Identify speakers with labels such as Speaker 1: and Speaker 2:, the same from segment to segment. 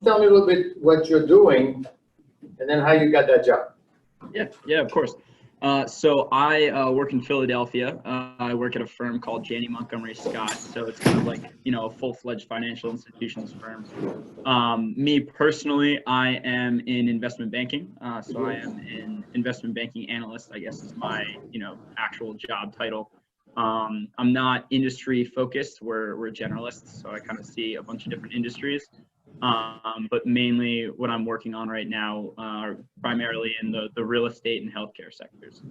Speaker 1: Tell me a little bit what you're doing and then how you got that job.
Speaker 2: Yeah, of course. So I work in Philadelphia. I work at a firm called Janney Montgomery Scott. So it's kind of like, a full-fledged financial institutions firm. Me personally, I am in investment banking. So I am an investment banking analyst, I guess is my, actual job title. I'm not industry focused. We're generalists. So I kind of see a bunch of different industries. But mainly what I'm working on right now are primarily in the real estate and healthcare sectors.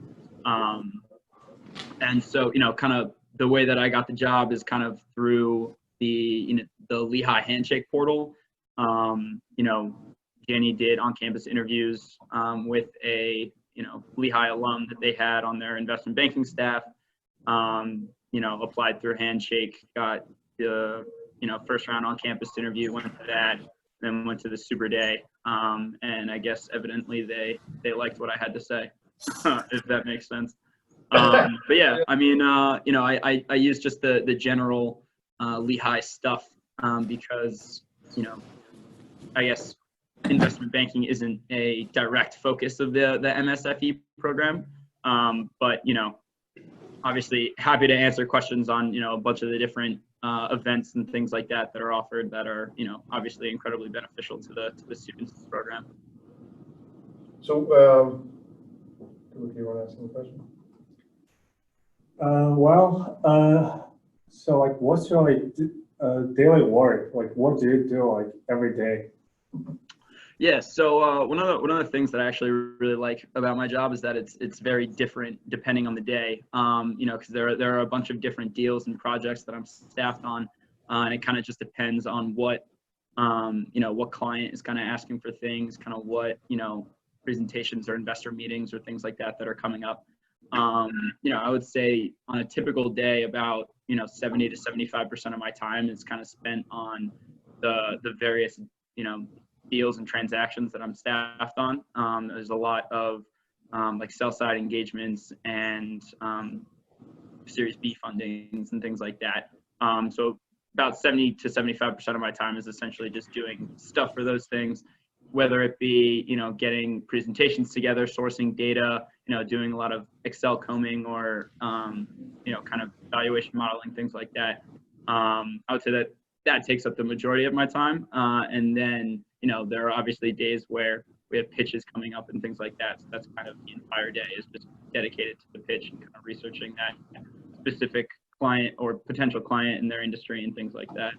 Speaker 2: And so, kind of the way that I got the job is kind of through the Lehigh Handshake portal. Janney did on-campus interviews with a, Lehigh alum that they had on their investment banking staff. Applied through Handshake, got the first round on campus interview, went to that, then went to the Super Day. And I guess evidently they liked what I had to say, if that makes sense. But yeah, I mean, I use just the general Lehigh stuff because, I guess investment banking isn't a direct focus of the MSFE program. But, obviously happy to answer questions on, a bunch of the different events and things like that are offered that are, obviously incredibly beneficial to the students of the program.
Speaker 1: So, do you want to ask me a question?
Speaker 3: So like, what's your daily work? Like, what do you do like every day?
Speaker 2: Yeah, so one of the things that I actually really like about my job is that it's very different depending on the day. Because there are a bunch of different deals and projects that I'm staffed on, and it kind of just depends on what what client is kind of asking for things, kind of what presentations or investor meetings or things like that are coming up. I would say on a typical day, about 70 to 75% of my time is kind of spent on the various deals and transactions that I'm staffed on. There's a lot of like sell side engagements and Series B fundings and things like that. So about 70 to 75% of my time is essentially just doing stuff for those things, whether it be getting presentations together, sourcing data, doing a lot of Excel combing or kind of valuation modeling, things like that. I would say that takes up the majority of my time, and then there are obviously days where we have pitches coming up and things like that. So that's kind of the entire day is just dedicated to the pitch and kind of researching that specific client or potential client in their industry and things like that.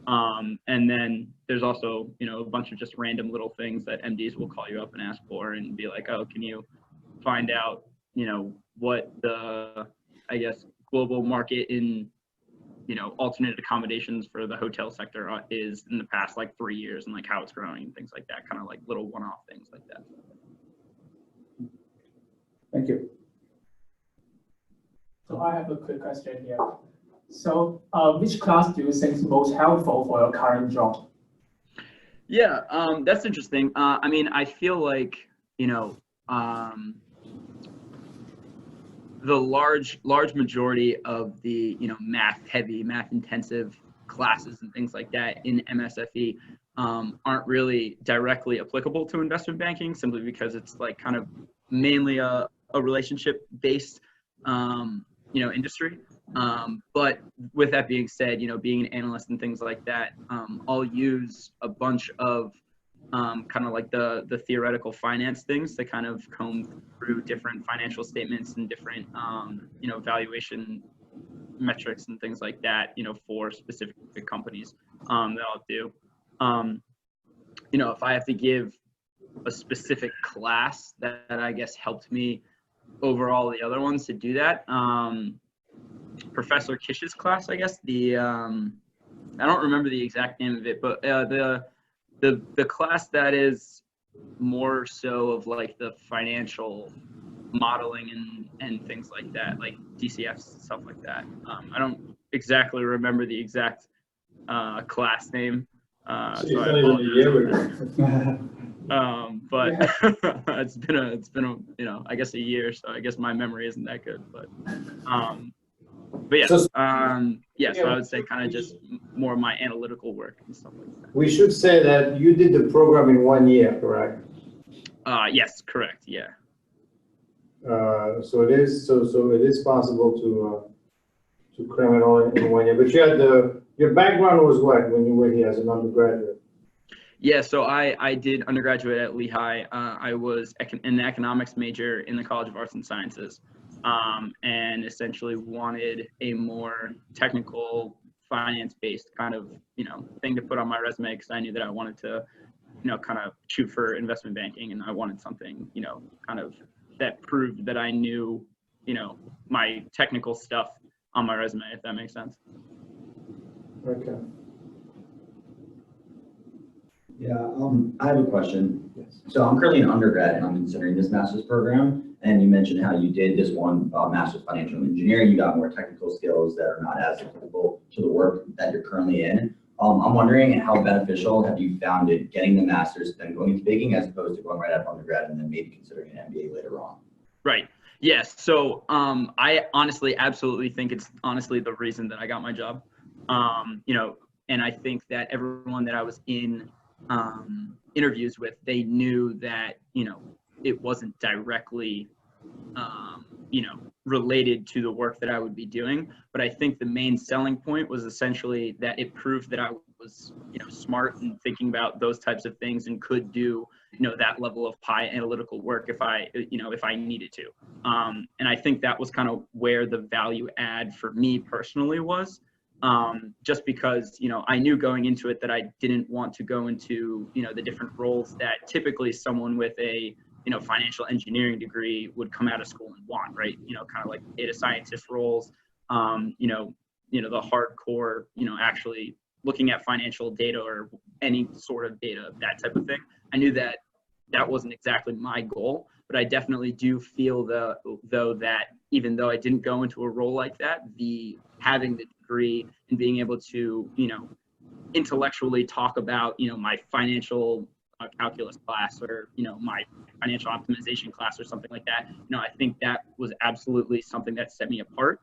Speaker 2: And then there's also, a bunch of just random little things that MDs will call you up and ask for and be like, oh, can you find out, what the, I guess, global market in, alternate accommodations for the hotel sector is in the past like 3 years and like how it's growing and things like that, kind of like little one-off things like that.
Speaker 3: Thank you.
Speaker 4: So I have a quick question here. So which class do you think is most helpful for your current job?
Speaker 2: Yeah, that's interesting. I mean, I feel like, the large majority of the, math intensive classes and things like that in MSFE aren't really directly applicable to investment banking, simply because it's like kind of mainly a relationship based, industry. But with that being said, being an analyst and things like that, I'll use a bunch of kind of like the theoretical finance things to kind of comb through different financial statements and different, valuation metrics and things like that, for specific companies that I'll do. If I have to give a specific class that I guess helped me over all the other ones to do that, Professor Kish's class, I guess, I don't remember the exact name of it, but the class that is more so of like the financial modeling and things like that, like DCFs, stuff like that. I don't exactly remember the exact class name. So I apologize. But it's been a I guess a year, so I guess my memory isn't that good. But But yeah,
Speaker 5: So-
Speaker 2: yeah, so I would say kind of just more of my analytical work and stuff like that.
Speaker 5: We should say that you did the program in 1 year, correct?
Speaker 2: Yes, correct, yeah.
Speaker 5: So it is possible to cram it all in 1 year. But you had your background was what when you were here as an undergraduate?
Speaker 2: Yeah, so I did undergraduate at Lehigh. I was an economics major in the College of Arts and Sciences, and essentially wanted a more technical, finance-based kind of thing to put on my resume because I knew that I wanted to kind of shoot for investment banking, and I wanted something kind of that proved that I knew my technical stuff on my resume, if that makes sense.
Speaker 5: Okay.
Speaker 6: Yeah, I have a question. So I'm currently an undergrad and I'm considering this master's program. And you mentioned how you did this one master's financial engineering. You got more technical skills that are not as applicable to the work that you're currently in. I'm wondering how beneficial have you found it getting the master's, then going into baking as opposed to going right after undergrad and then maybe considering an MBA later on?
Speaker 2: Right. Yes. So I honestly absolutely think it's honestly the reason that I got my job. And I think that everyone that I was in interviews with, they knew that it wasn't directly related to the work that I would be doing, but I think the main selling point was essentially that it proved that I was smart and thinking about those types of things and could do that level of high analytical work if I needed to, and I think that was kind of where the value add for me personally was. Just because, I knew going into it that I didn't want to go into, the different roles that typically someone with a, financial engineering degree would come out of school and want, right? Kind of like data scientist roles, the hardcore, actually looking at financial data or any sort of data, that type of thing. I knew that that wasn't exactly my goal, but I definitely do feel though that even though I didn't go into a role like that, having the degree and being able to, intellectually talk about, my financial calculus class or, my financial optimization class or something like that, I think that was absolutely something that set me apart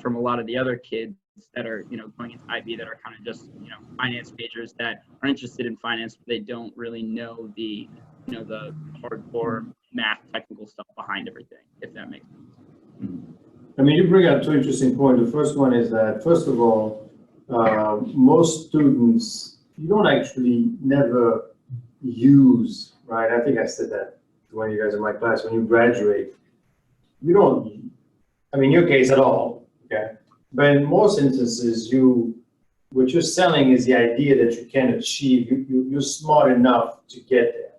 Speaker 2: from a lot of the other kids that are, going into IB that are kind of just, finance majors that are interested in finance, but they don't really know the hardcore math technical stuff behind everything, if that makes sense.
Speaker 5: I mean, you bring up two interesting points. The first one is that, first of all, most students, you don't actually never use, right? I think I said that to one of you guys in my class, when you graduate, you don't, I mean, in your case at all, okay? But in most instances, what you're selling is the idea that you can achieve, you're smart enough to get there.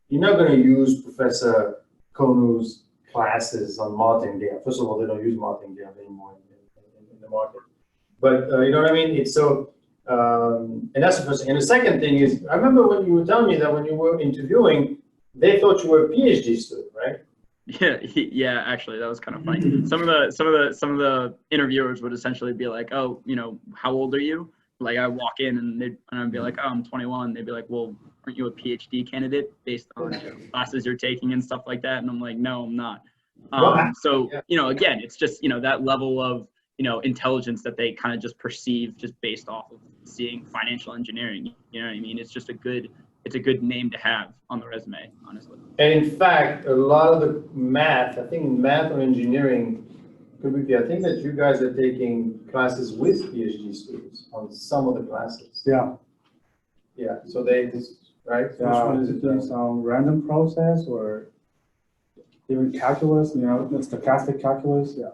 Speaker 5: You're not going to use Professor Konu's classes on martingale. First of all, they don't use martingale anymore in the market. But you know what I mean? It's so, and that's the first thing. And the second thing is, I remember when you were telling me that when you were interviewing, they thought you were a PhD student, right?
Speaker 2: Yeah, actually, that was kind of funny. Some of the interviewers would essentially be like, "Oh, how old are you?" Like I walk in and I'd be like, "Oh, I'm 21." They'd be like, "Well, aren't you a PhD candidate based on classes you're taking and stuff like that?" And I'm like, "No, I'm not." So again, it's just that level of intelligence that they kind of just perceive just based off of seeing financial engineering. You know what I mean? It's just a good name to have on the resume, honestly.
Speaker 5: And in fact, a lot of the math, I think math or engineering, I think that you guys are taking classes with PhD students on some of the classes.
Speaker 3: Yeah.
Speaker 5: Yeah, so right? Which one is it?
Speaker 3: Doing some random process or even calculus, the stochastic calculus, yeah.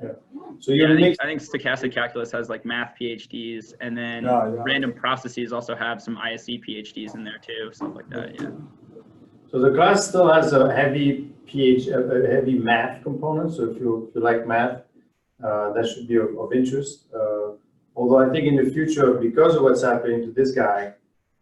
Speaker 5: So
Speaker 2: Yeah,
Speaker 5: you're
Speaker 2: I think stochastic calculus has like math PhDs, and then random processes also have some ISE PhDs in there too, stuff like that. Yeah.
Speaker 5: So the class still has a heavy heavy math component. So if you like math, that should be of interest. Although I think in the future, because of what's happening to this guy,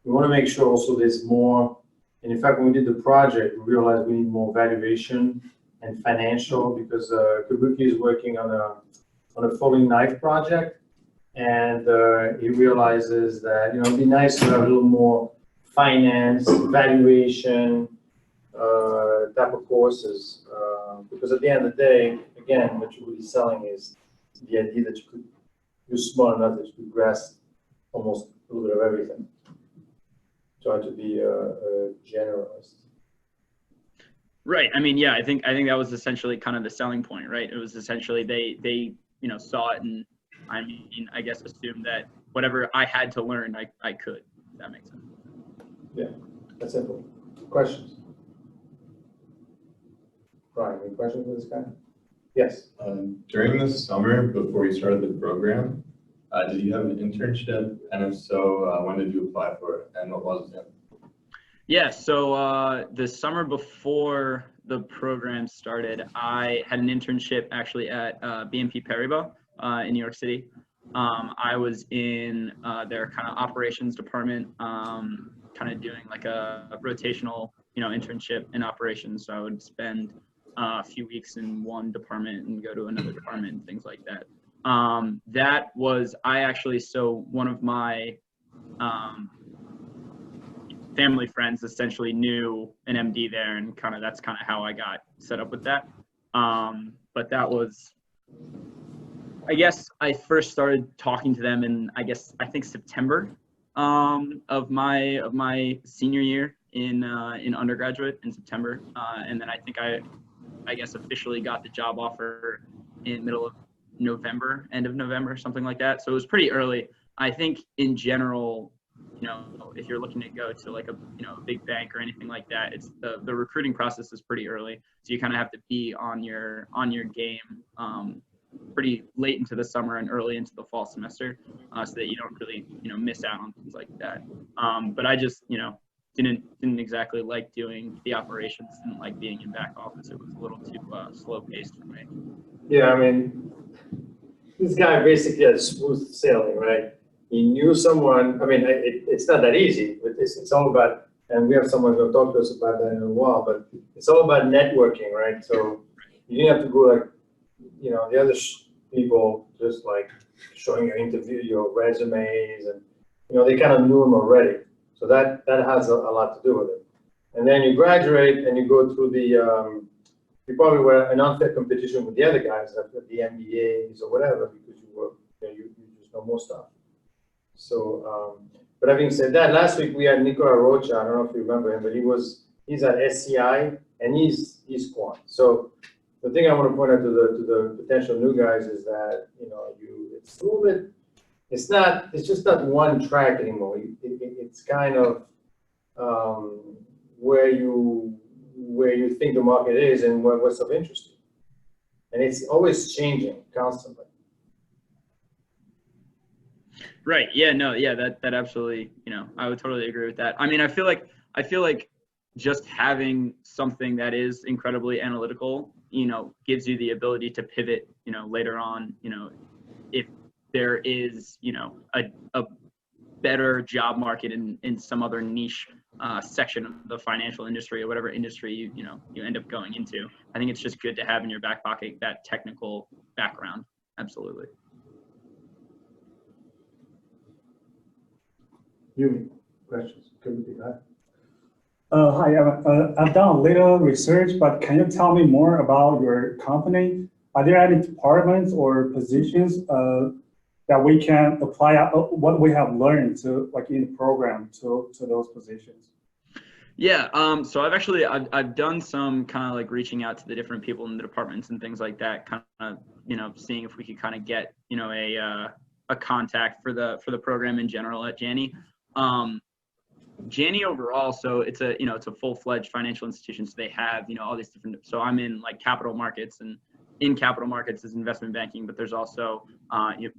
Speaker 5: we want to make sure also there's more. And in fact, when we did the project, we realized we need more valuation and financial, because Kabuki is working on a folding knife project, and he realizes that it'd be nice to have a little more finance, valuation type of courses, because at the end of the day, again, what you're really selling is the idea that you're smart enough that you could grasp almost a little bit of everything. Try to be a generalist.
Speaker 2: Right. I mean, yeah, I think that was essentially kind of the selling point, right? It was essentially they saw it, and I mean, I guess assumed that whatever I had to learn, I could. If that makes sense.
Speaker 5: That's simple. Questions? Brian, any questions for this guy? Yes.
Speaker 7: During the summer, before you started the program, did you have an internship? And if so, when did you apply for it? And what was it?
Speaker 2: Yeah, so the summer before the program started, I had an internship actually at BNP Paribas in New York City. I was in their kind of operations department, kind of doing like a rotational, internship in operations. So I would spend a few weeks in one department and go to another department and things like that. That was, so one of my family friends essentially knew an MD there, and that's kind of how I got set up with that. But that was, I guess I first started talking to them in, I think September of my senior year in undergraduate in September. And then I think I guess officially got the job offer in middle of November, end of November, something like that. So it was pretty early. I think in general, if you're looking to go to like a big bank or anything like that, it's the recruiting process is pretty early. So you kind of have to be on your game pretty late into the summer and early into the fall semester, so that you don't really miss out on things like that. But I just didn't exactly like doing the operations, didn't like being in back office. It was a little too slow paced for me.
Speaker 5: Yeah, I mean, this guy basically had smooth sailing, right? He knew someone. I mean, it's not that easy, but it's all about, and we have someone who'll talk to us about that in a while, but it's all about networking, right? So you didn't have to go like, the other people just like showing your resumes, and, they kind of knew him already. So that has a lot to do with it. And then you graduate and you go through you probably were an unfair competition with the other guys at the MBAs or whatever, because you just know more stuff. So, but having said that, last week we had Nicola Rocha. I don't know if you remember him, but he's at SCI and he's quant. So the thing I want to point out to the potential new guys is that it's a little bit. It's just not one track anymore. It's kind of where you think the market is and what's of interest to you. And it's always changing constantly.
Speaker 2: Right. Yeah. No. Yeah. That absolutely. I would totally agree with that. I mean, I feel like just having something that is incredibly analytical, gives you the ability to pivot, later on, if there is, a better job market in some other niche section of the financial industry or whatever industry you end up going into. I think it's just good to have in your back pocket that technical background. Absolutely.
Speaker 5: Yumi, questions? Could be that.
Speaker 3: Hi, I've done a little research, but can you tell me more about your company? Are there any departments or positions that we can apply what we have learned to, like in the program, to those positions?
Speaker 2: Yeah. So I've done some kind of like reaching out to the different people in the departments and things like that, kind of seeing if we could kind of get a contact for the program in general at Janney. Janney overall, so it's a full-fledged financial institution. So they have, all these different, so I'm in like capital markets, and in capital markets is investment banking, but there's also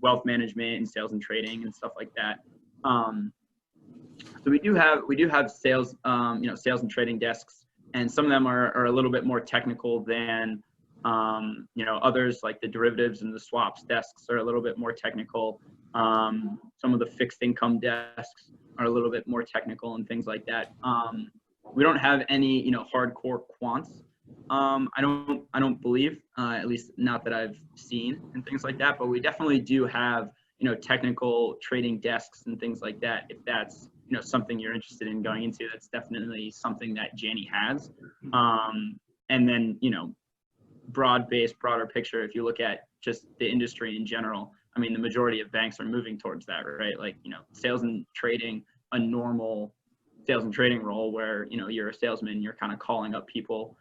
Speaker 2: wealth management and sales and trading and stuff like that. So we do have sales, sales and trading desks, and some of them are a little bit more technical than, others, like the derivatives and the swaps desks are a little bit more technical. Some of the fixed income desks are a little bit more technical and things like that. We don't have any, hardcore quants. I don't believe, at least not that I've seen and things like that, but we definitely do have, technical trading desks and things like that. If that's, something you're interested in going into, that's definitely something that Janney has. And then, broader picture, if you look at, just the industry in general. I mean, the majority of banks are moving towards that, right? Like, you know, sales and trading, a normal sales and trading role where, you know, you're a salesman, you're kind of calling up people,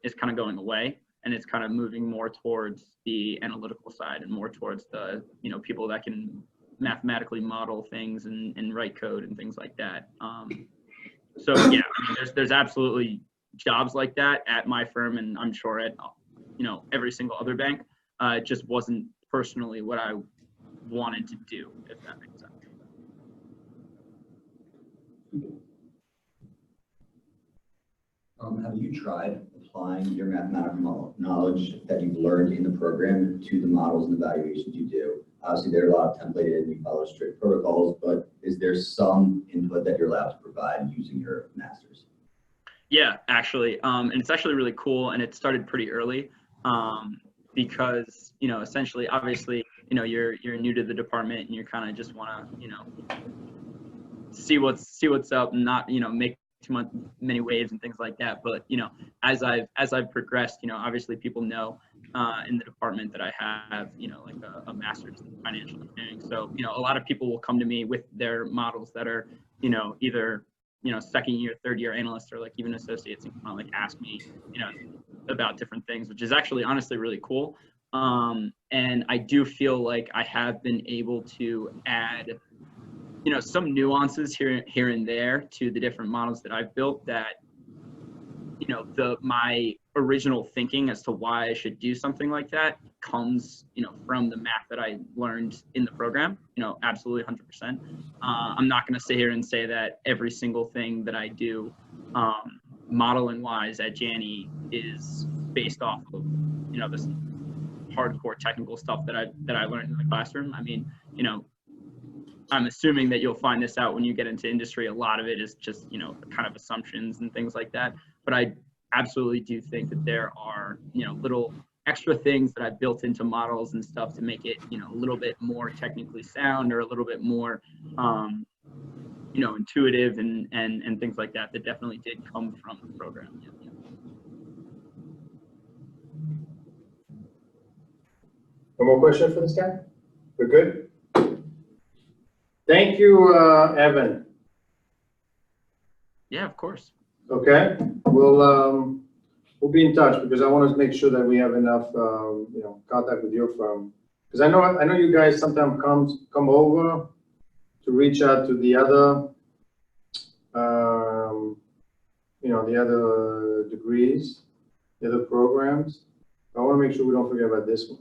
Speaker 2: is kind of going away. And it's kind of moving more towards the analytical side and more towards the, you know, people that can mathematically model things and write code and things like that. So yeah, I mean, there's absolutely jobs like that at my firm, and I'm sure at, you know, every single other bank. It just wasn't personally what I wanted to do, if that makes sense.
Speaker 6: Have you tried applying your mathematical knowledge that you've learned in the program to the models and evaluations you do? Obviously, there are a lot of templated and you follow strict protocols, but is there some input that you're allowed to provide using your masters?
Speaker 2: Yeah, actually, and it's actually really cool, and it started pretty early, because, you know, essentially, obviously, you know, you're new to the department and you kind of just want to, you know, see what's up and not, you know, make many waves and things like that. But, you know, as I've progressed, you know, obviously people know in the department that I have, you know, like a master's in financial engineering. So, you know, a lot of people will come to me with their models that are, you know, either, you know, second year, third year analysts, or like even associates, and kind of like ask me, you know, about different things, which is actually honestly really cool. And I do feel like I have been able to add, you know, some nuances here and there to the different models that I've built that, you know, my original thinking as to why I should do something like that comes, you know, from the math that I learned in the program, you know, absolutely 100%. I'm not going to sit here and say that every single thing that I do modeling wise at Janney is based off of, you know, this hardcore technical stuff that I learned in the classroom. I mean, you know, I'm assuming that you'll find this out when you get into industry. A lot of it is just, you know, kind of assumptions and things like that. But I absolutely do think that there are, you know, little extra things that I've built into models and stuff to make it, you know, a little bit more technically sound, or a little bit more, you know, intuitive and things like that, that definitely did come from the program. Yeah.
Speaker 1: One more question for this guy? We're good?
Speaker 5: Thank you, Evan.
Speaker 2: Yeah, of course.
Speaker 5: Okay, we'll be in touch, because I want to make sure that we have enough, you know, contact with your firm. Because I know you guys sometimes come over to reach out to the other, you know, the other degrees, the other programs. I want to make sure we don't forget about this one.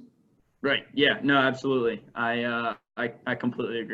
Speaker 2: Right. Yeah. No, absolutely. I completely agree.